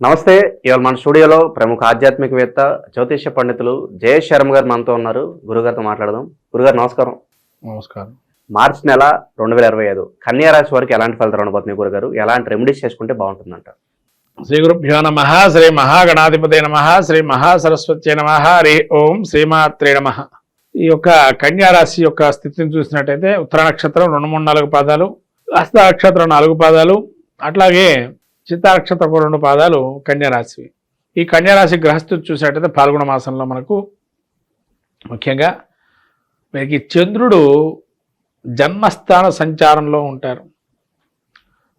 నమస్తే. ఇవాళ మన స్టూడియోలో ప్రముఖ ఆధ్యాత్మికవేత్త జ్యోతిష్య పండితులు జయేష్ శర్మ గారు మనతో ఉన్నారు. గురుగారితో మాట్లాడదాం. గురుగారు నమస్కారం. నమస్కారం. మార్చి నెల 2025 కన్యా రాశి వారికి ఎలాంటి ఫలితాలు ఉండబోతున్నాయి గురుగారు? ఎలాంటి రెమెడీస్ చేసుకుంటే బాగుంటుందంట? శ్రీ గురుభ్యో నమ. శ్రీ మహాగణాధిపతే నమ. శ్రీ మహాసరస్వత్యై నమ. హరి ఓం శ్రీమాత్రే నమ. ఈ యొక్క కన్యా రాశి యొక్క స్థితిని చూసినట్టయితే ఉత్తర నక్షత్రం 2, 3, 4 పాదాలు, హస్త నక్షత్రం 4 పాదాలు, అట్లాగే చిత్తా నక్షత్రం 2 పాదాలు కన్యా రాశి. ఈ కన్యా రాశి గ్రహస్థితి చూసినట్టయితే పాల్గొన మాసంలో మనకు ముఖ్యంగా వీరికి చంద్రుడు జన్మస్థాన సంచారంలో ఉంటారు.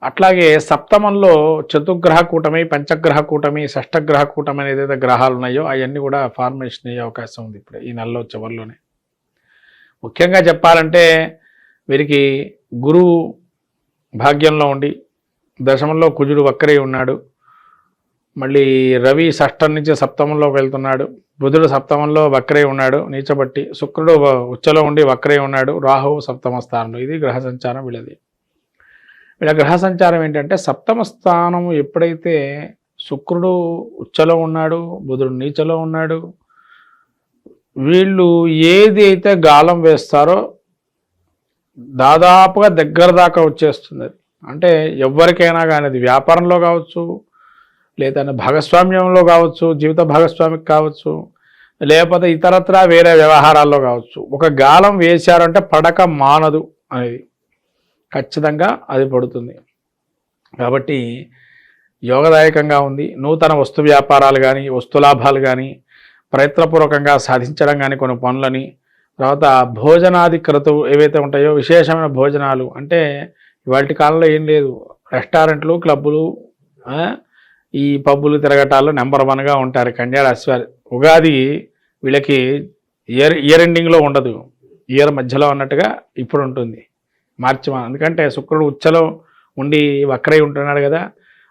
అట్లాగే సప్తమంలో చతుర్గ్రహ కూటమి, పంచగ్రహ కూటమి, షష్టగ్రహ కూటమి అనేది ఏదైతే గ్రహాలు ఉన్నాయో అవన్నీ కూడా ఫార్మేషన్ అయ్యే అవకాశం ఉంది ఇప్పుడు ఈ నెలలో చివరిలోనే. ముఖ్యంగా చెప్పాలంటే వీరికి గురువు భాగ్యంలో ఉండి దశమంలో కుజుడు వక్రై ఉన్నాడు. మళ్ళీ రవి షష్టం నుంచి సప్తమంలోకి వెళ్తున్నాడు. బుధుడు సప్తమంలో వక్రై ఉన్నాడు నీచబట్టి. శుక్రుడు ఉచ్చలో ఉండి వక్రై ఉన్నాడు. రాహువు సప్తమ స్థానంలో. ఇది గ్రహ సంచారం వీళ్ళది. వీళ్ళ గ్రహ సంచారం ఏంటంటే సప్తమ స్థానం ఎప్పుడైతే శుక్రుడు ఉచ్చలో ఉన్నాడు, బుధుడు నీచలో ఉన్నాడు, వీళ్ళు ఏది అయితే గాలం వేస్తారో దాదాపుగా దగ్గర దాకా వచ్చేస్తుంది. అంటే ఎవరికైనా కానీ అది వ్యాపారంలో కావచ్చు, లేదా భాగస్వామ్యంలో కావచ్చు, జీవిత భాగస్వామికి కావచ్చు, లేకపోతే ఇతరత్రా వేరే వ్యవహారాల్లో కావచ్చు, ఒక గాలం వేశారంటే పడక మానదు అనేది ఖచ్చితంగా అది పడుతుంది. కాబట్టి యోగదాయకంగా ఉంది. నూతన వస్తు వ్యాపారాలు కానీ, వస్తులాభాలు కానీ, ప్రయత్నపూర్వకంగా సాధించడం కానీ కొన్ని పనులని, తర్వాత భోజనాది క్రతువు ఏవైతే ఉంటాయో విశేషమైన భోజనాలు, అంటే ఇవాళ కాలంలో ఏం లేదు, రెస్టారెంట్లు, క్లబ్బులు, ఈ పబ్బులు తిరగటాల్లో నెంబర్ 1గా ఉంటారు కన్యా రాశి వారు. ఉగాది వీళ్ళకి ఇయర్ ఎండింగ్లో ఉండదు, ఇయర్ మధ్యలో అన్నట్టుగా ఇప్పుడు ఉంటుంది మార్చి. ఎందుకంటే శుక్రుడు ఉచ్చలో ఉండి వక్రై ఉంటున్నాడు కదా,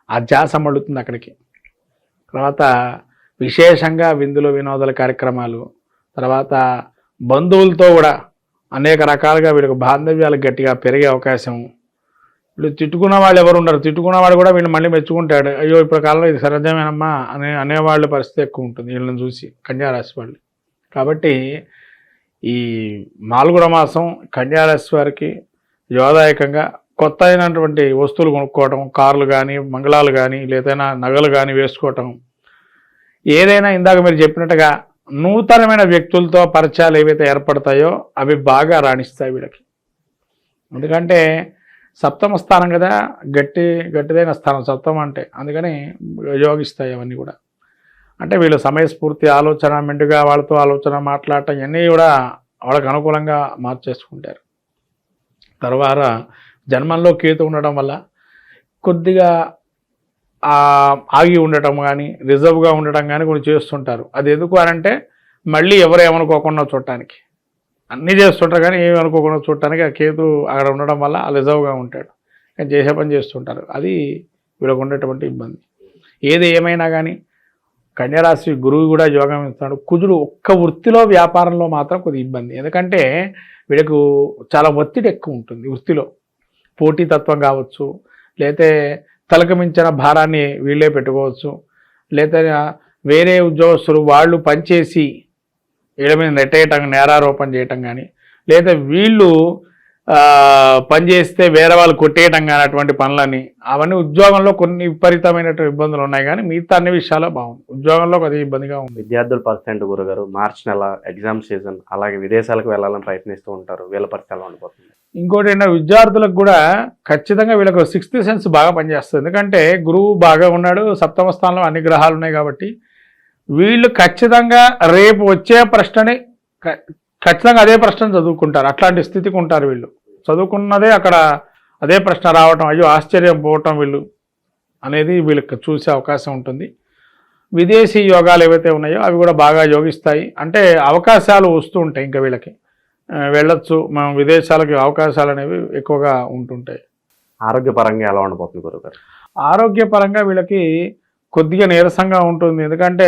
ఆ ధ్యాస మళ్ళుతుంది అక్కడికి. తర్వాత విశేషంగా విందులు వినోదాల కార్యక్రమాలు, తర్వాత బంధువులతో కూడా అనేక రకాలుగా వీళ్ళకి బాంధవ్యాలు గట్టిగా పెరిగే అవకాశం. వీళ్ళు తిట్టుకున్న వాళ్ళు ఎవరు ఉండరు. తిట్టుకున్న వాడు కూడా వీళ్ళు మళ్ళీ మెచ్చుకుంటాడు. అయ్యో ఇప్పుడు కాలంలో ఇది సహజమేనమ్మా అనేవాళ్ళ పరిస్థితి ఎక్కువ ఉంటుంది వీళ్ళని చూసి కన్యా రాశి వాళ్ళు. కాబట్టి ఈ మాల్గుణ మాసం కన్యా రాశి వారికి యోగదాయకంగా కొత్త అయినటువంటి వస్తువులు కొనుక్కోవటం, కార్లు కానీ, మంగళాలు కానీ, లేదైనా నగలు కానీ వేసుకోవటం, ఏదైనా ఇందాక మీరు చెప్పినట్టుగా నూతనమైన వ్యక్తులతో పరిచయాలు ఏవైతే ఏర్పడతాయో అవి బాగా రాణిస్తాయి వీళ్ళకి. ఎందుకంటే సప్తమ స్థానం కదా, గట్టిదైన స్థానం సప్తమం అంటే, అందుకని యోగిస్తాయి అవన్నీ కూడా. అంటే వీళ్ళు సమయస్ఫూర్తి, ఆలోచన, మెండుగా వాళ్ళతో ఆలోచన, మాట్లాడటం ఇవన్నీ కూడా వాళ్ళకి అనుకూలంగా మార్చేసుకుంటారు. తర్వాత జన్మంలో కేతు ఉండడం వల్ల కొద్దిగా ఆగి ఉండటం కానీ, రిజర్వ్గా ఉండటం కానీ కొన్ని చేస్తుంటారు. అది ఎందుకు అనంటే మళ్ళీ ఎవరు ఏమనుకోకుండా చూడటానికి. అన్నీ చేస్తుంటారు కానీ ఏమి అనుకోకుండా చూడటానికి ఆ కేతు అక్కడ ఉండడం వల్ల రిజర్వ్గా ఉంటాడు, కానీ చేసే పని చేస్తుంటారు. అది వీళ్ళకు ఉండేటువంటి ఇబ్బంది. ఏది ఏమైనా కానీ కన్యరాశి గురువు కూడా యోగం ఇస్తాడు. కుజుడు ఒక్క వృత్తిలో, వ్యాపారంలో మాత్రం కొద్దిగా ఇబ్బంది. ఎందుకంటే వీళ్ళకు చాలా ఒత్తిడి ఎక్కువ ఉంటుంది వృత్తిలో. పోటీతత్వం కావచ్చు, లేతే తలకు మించిన భారాన్ని వీళ్ళే పెట్టుకోవచ్చు, లేదా వేరే ఉద్యోగస్తులు వాళ్ళు పనిచేసి వీళ్ళ మీద నెట్టేయటం, నేరారోపణ చేయటం కానీ, లేదా వీళ్ళు పనిచేస్తే వేరే వాళ్ళు కొట్టేయటం కానీ, అటువంటి పనులని అవన్నీ ఉద్యోగంలో కొన్ని విపరీతమైనటువంటి ఇబ్బందులు ఉన్నాయి. కానీ మిగతా అన్ని విషయాల్లో బాగుంది. ఉద్యోగంలో కొద్దిగా ఇబ్బందిగా ఉంది. విద్యార్థుల పరిస్థితి గురుగారు, మార్చి నెల ఎగ్జామ్ సీజన్, అలాగే విదేశాలకు వెళ్ళాలని ప్రయత్నిస్తూ ఉంటారు, వీళ్ళ పరిస్థితి ఎలా ఉండిపోతుంది? ఇంకోటి ఏంటంటే విద్యార్థులకు కూడా ఖచ్చితంగా వీళ్ళకు 6th సెన్స్ బాగా పనిచేస్తుంది. ఎందుకంటే గురువు బాగా ఉన్నాడు, సప్తమ స్థానంలో అన్ని గ్రహాలు ఉన్నాయి. కాబట్టి వీళ్ళు ఖచ్చితంగా రేపు వచ్చే ప్రశ్నని ఖచ్చితంగా అదే ప్రశ్న చదువుకుంటారు. అట్లాంటి స్థితికి ఉంటారు వీళ్ళు. చదువుకున్నదే అక్కడ అదే ప్రశ్న రావటం, అయ్యో ఆశ్చర్యం పోవటం వీళ్ళు అనేది వీళ్ళకి చూసే అవకాశం ఉంటుంది. విదేశీ యోగాలు ఏవైతే ఉన్నాయో అవి కూడా బాగా యోగిస్తాయి. అంటే అవకాశాలు వస్తూ ఉంటాయి, ఇంకా వీళ్ళకి వెళ్ళొచ్చు, మనం విదేశాలకి అవకాశాలు అనేవి ఎక్కువగా ఉంటుంటాయి. ఆరోగ్యపరంగా ఎలా ఉండబోతుంది గురుగారు? ఆరోగ్యపరంగా వీళ్ళకి కొద్దిగా నీరసంగా ఉంటుంది. ఎందుకంటే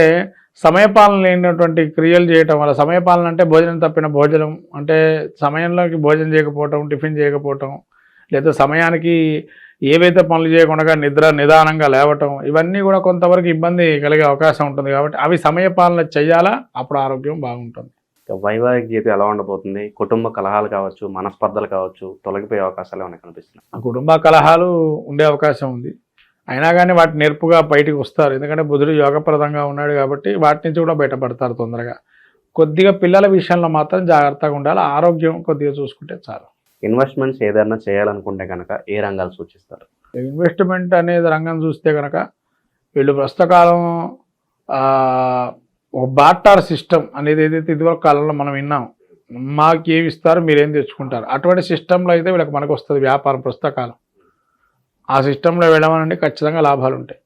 సమయపాలన లేనటువంటి క్రియలు చేయటం వల్ల, సమయపాలన అంటే భోజనం తప్పిన భోజనం, అంటే సమయంలోకి భోజనం చేయకపోవటం, టిఫిన్ చేయకపోవటం, లేదా సమయానికి ఏవైతే పనులు చేయకుండా నిదానంగా లేవటం, ఇవన్నీ కూడా కొంతవరకు ఇబ్బంది కలిగే అవకాశం ఉంటుంది. కాబట్టి అవి సమయపాలన చేయాలా, అప్పుడు ఆరోగ్యం బాగుంటుంది. వైవాహిక జీవితం ఎలా ఉండబోతుంది? కుటుంబ కలహాలు కావచ్చు, మనస్పర్ధలు కావచ్చు, తొలగిపోయే అవకాశాలు ఏమైనా కనిపిస్తున్నాయి? ఆ కుటుంబ కలహాలు ఉండే అవకాశం ఉంది. అయినా కానీ వాటి నేర్పుగా బయటికి వస్తారు. ఎందుకంటే బుధుడు యోగప్రదంగా ఉన్నాడు కాబట్టి వాటి నుంచి కూడా బయటపడతారు తొందరగా. కొద్దిగా పిల్లల విషయంలో మాత్రం జాగ్రత్తగా ఉండాలి. ఆరోగ్యం కొద్దిగా చూసుకుంటే చాలు. ఇన్వెస్ట్మెంట్స్ ఏదైనా చేయాలనుకుంటే కనుక ఏ రంగాలు సూచిస్తారు? ఇన్వెస్ట్మెంట్ అనేది రంగం చూస్తే కనుక వీళ్ళు ప్రస్తుతకాలం ఒక బార్టర్ సిస్టమ్ అనేది ఏదైతే ఇదివరకు కాలంలో మనం విన్నాం, మాకు ఏమి ఇస్తారు మీరేం తెచ్చుకుంటారు, అటువంటి సిస్టంలో అయితే వీళ్ళకి మనకు వస్తుంది వ్యాపారం ప్రస్తుతకాలం. ఆ సిస్టంలో వెళ్ళమనండి ఖచ్చితంగా లాభాలు ఉంటాయి.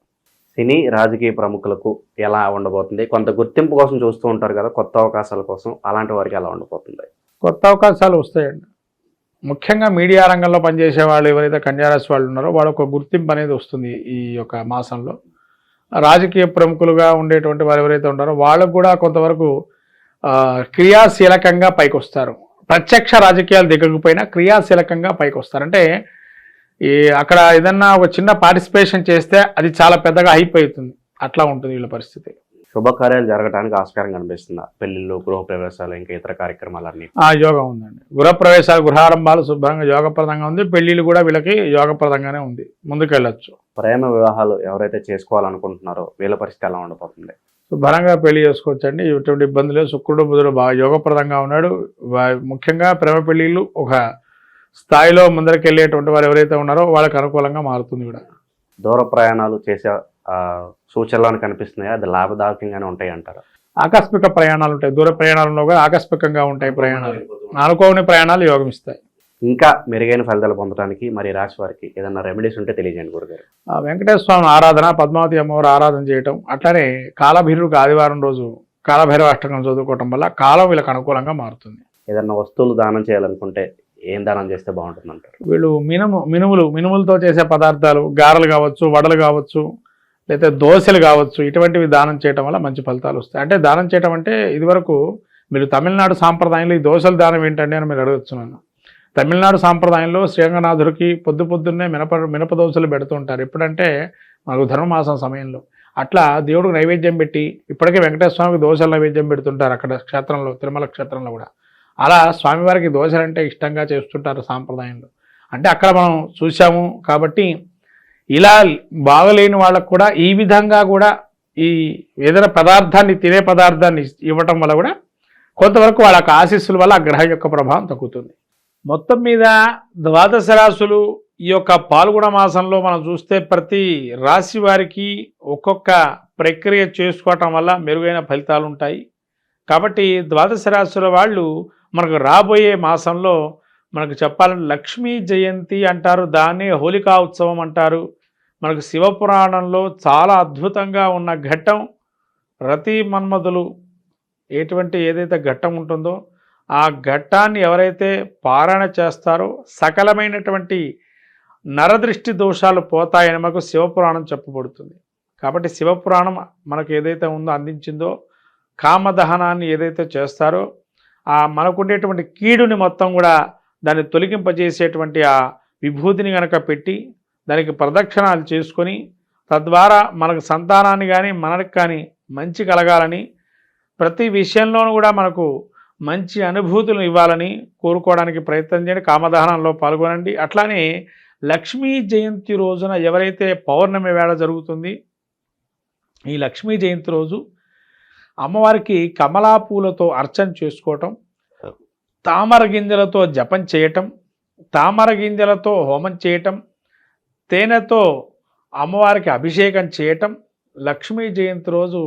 సినీ రాజకీయ ప్రముఖులకు ఎలా ఉండబోతుంది? కొంత గుర్తింపు కోసం చూస్తూ ఉంటారు కదా, కొత్త అవకాశాల కోసం, అలాంటి వారికి ఎలా ఉండబోతుంది? కొత్త అవకాశాలు వస్తాయండి. ముఖ్యంగా మీడియా రంగంలో పనిచేసే వాళ్ళు ఎవరైతే కన్యారాశి వాళ్ళు ఉన్నారో వాళ్ళకు ఒక గుర్తింపు అనేది వస్తుంది ఈ యొక్క మాసంలో. రాజకీయ ప్రముఖులుగా ఉండేటువంటి వారు ఎవరైతే ఉన్నారో వాళ్ళకు కూడా కొంతవరకు క్రియాశీలకంగా పైకి వస్తారు. ప్రత్యక్ష రాజకీయాలు దిగకపోయినా క్రియాశీలకంగా పైకి వస్తారు. అంటే అక్కడ ఏదన్నా ఒక చిన్న పార్టిసిపేషన్ చేస్తే అది చాలా పెద్దగా హైప్ అవుతుంది. అట్లా ఉంటుంది వీళ్ళ పరిస్థితి. శుభకార్యాలు జరగడానికి ఆస్కారం కనిపిస్తుందా? పెళ్లిళ్ళు, గృహప్రవేశాలు, ఇంకా ఇతర కార్యక్రమాలన్నీ యోగం ఉందండి. గృహప్రవేశాలు, గృహారంభాలు శుభ్రంగా యోగప్రదంగా ఉంది. పెళ్లిళ్ళు కూడా వీళ్ళకి యోగప్రదంగానే ఉంది, ముందుకెళ్ళచ్చు. ప్రేమ వివాహాలు ఎవరైతే చేసుకోవాలనుకుంటున్నారో వీళ్ళ పరిస్థితి ఎలా ఉండబోతుంది? శుభ్రంగా పెళ్లి చేసుకోవచ్చండి. ఎటువంటి ఇబ్బంది లేదు. శుక్రుడు బుధుడు బాగా యోగప్రదంగా ఉన్నాడు. ముఖ్యంగా ప్రేమ పెళ్లిళ్ళు ఒక స్థాయిలో ముందరికి వెళ్ళేటువంటి వారు ఎవరైతే ఉన్నారో వాళ్ళకి అనుకూలంగా మారుతుంది కూడా. దూర ప్రయాణాలు చేసే సూచనలు కనిపిస్తున్నాయా? అది లాభదాయకంగానే ఉంటాయి అంటారా? ఆకస్మిక ప్రయాణాలు ఉంటాయి. దూర ప్రయాణాలలో కూడా ఆకస్మికంగా ఉంటాయి ప్రయాణాలు. అనుకోని ప్రయాణాలు యోగం ఇస్తాయి. ఇంకా మెరుగైన ఫలితాలు పొందడానికి మరి రాశి వారికి ఏదైనా రెమెడీస్ ఉంటే తెలియజేయండి గురుగారు. వెంకటేశ్వర స్వామి ఆరాధన, పద్మావతి అమ్మవారు ఆరాధన చేయటం, అట్లనే కాలభైరవుడికి ఆదివారం రోజు కాలభైరవ అష్టకం చదువుకోవటం వల్ల కాలం వీళ్ళకి అనుకూలంగా మారుతుంది. ఏదన్నా వస్తువులు దానం చేయాలనుకుంటే ఏం దానం చేస్తే బాగుంటుంది అంటారు? వీళ్ళు మినుములతో చేసే పదార్థాలు, గారెలు కావచ్చు, వడలు కావచ్చు, లేదా దోశలు కావచ్చు, ఇటువంటివి దానం చేయటం వల్ల మంచి ఫలితాలు వస్తాయి. అంటే దానం చేయటం అంటే ఇదివరకు మీరు తమిళనాడు సాంప్రదాయంలో ఈ దోశల దానం ఏంటండి అని మీరు అడగచ్చున్నాను. తమిళనాడు సాంప్రదాయంలో శ్రీరంగనాథుడికి పొద్దున్నే మినప దోశలు పెడుతుంటారు. ఎప్పుడంటే మనకు ధర్మమాసం సమయంలో. అట్లా దేవుడికి నైవేద్యం పెట్టి ఇప్పటికే వెంకటేశ్వర స్వామికి దోశల నైవేద్యం పెడుతుంటారు అక్కడ క్షేత్రంలో, తిరుమల క్షేత్రంలో కూడా. అలా స్వామివారికి దోశలు అంటే ఇష్టంగా చేస్తుంటారు సాంప్రదాయంలో. అంటే అక్కడ మనం చూసాము కాబట్టి ఇలా బాగలేని వాళ్ళకు కూడా ఈ విధంగా కూడా ఈ ఏదైనా పదార్థాన్ని, తినే పదార్థాన్ని ఇవ్వటం వల్ల కూడా కొంతవరకు వాళ్ళకి ఆశీస్సుల వల్ల ఆ గ్రహం యొక్క ప్రభావం తగ్గుతుంది. మొత్తం మీద ద్వాదశ రాశులు ఈ యొక్క పాల్గొన మాసంలో మనం చూస్తే ప్రతి రాశి వారికి ఒక్కొక్క ప్రక్రియ చేసుకోవటం వల్ల మెరుగైన ఫలితాలు ఉంటాయి. కాబట్టి ద్వాదశ రాశుల వాళ్ళు మనకు రాబోయే మాసంలో మనకు చెప్పాలంటే లక్ష్మీ జయంతి అంటారు, దాన్నే హోలికా ఉత్సవం అంటారు. మనకు శివపురాణంలో చాలా అద్భుతంగా ఉన్న ఘట్టం రతి మన్మధులు ఏదైతే ఘట్టం ఉంటుందో ఆ ఘట్టాన్ని ఎవరైతే పారాయణ చేస్తారో సకలమైనటువంటి నరదృష్టి దోషాలు పోతాయని మనకు శివపురాణం చెప్పబడుతుంది. కాబట్టి శివపురాణం మనకు ఏదైతే ఉందో అందించిందో కామదహనాన్ని ఏదైతే చేస్తారో ఆ మనకుండేటువంటి కీడుని మొత్తం కూడా దాన్ని తొలగింపజేసేటువంటి ఆ విభూతిని కనుక పెట్టి దానికి ప్రదక్షిణాలు చేసుకొని తద్వారా మనకు సంతానాన్ని కానీ మనకు కానీ మంచి కలగాలని, ప్రతి విషయంలోనూ కూడా మనకు మంచి అనుభూతులను ఇవ్వాలని కోరుకోవడానికి ప్రయత్నం చేయండి. కామదహనంలో పాల్గొనండి. అట్లానే లక్ష్మీ జయంతి రోజున ఎవరైతే పౌర్ణమి వేళ జరుగుతుంది, ఈ లక్ష్మీ జయంతి రోజు అమ్మవారికి కమలా పూలతో అర్చన చేసుకోవటం, తామర గింజలతో జపం చేయటం, తామర గింజలతో హోమం చేయటం, తేనెతో అమ్మవారికి అభిషేకం చేయటం లక్ష్మీ జయంతి రోజు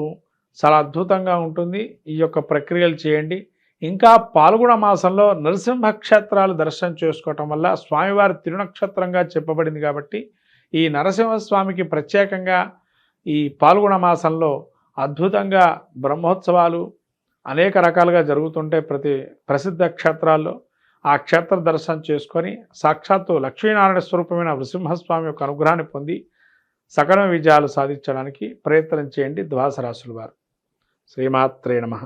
చాలా అద్భుతంగా ఉంటుంది. ఈ యొక్క ప్రక్రియలు చేయండి. ఇంకా పాల్గొన మాసంలో నరసింహ క్షేత్రాలు దర్శనం చేసుకోవటం వల్ల స్వామివారి తిరునక్షత్రంగా చెప్పబడింది కాబట్టి ఈ నరసింహస్వామికి ప్రత్యేకంగా ఈ పాల్గొన మాసంలో అద్భుతంగా బ్రహ్మోత్సవాలు అనేక రకాలుగా జరుగుతుంటే ప్రతి ప్రసిద్ధ క్షేత్రాల్లో ఆ క్షేత్ర దర్శనం చేసుకొని సాక్షాత్తు లక్ష్మీనారాయణ స్వరూపమైన నృసింహస్వామి యొక్క అనుగ్రహాన్ని పొంది సకల విజయాలు సాధించడానికి ప్రయత్నం చేయండి ద్వాదశ రాశుల వారు. శ్రీమాత్రే నమః.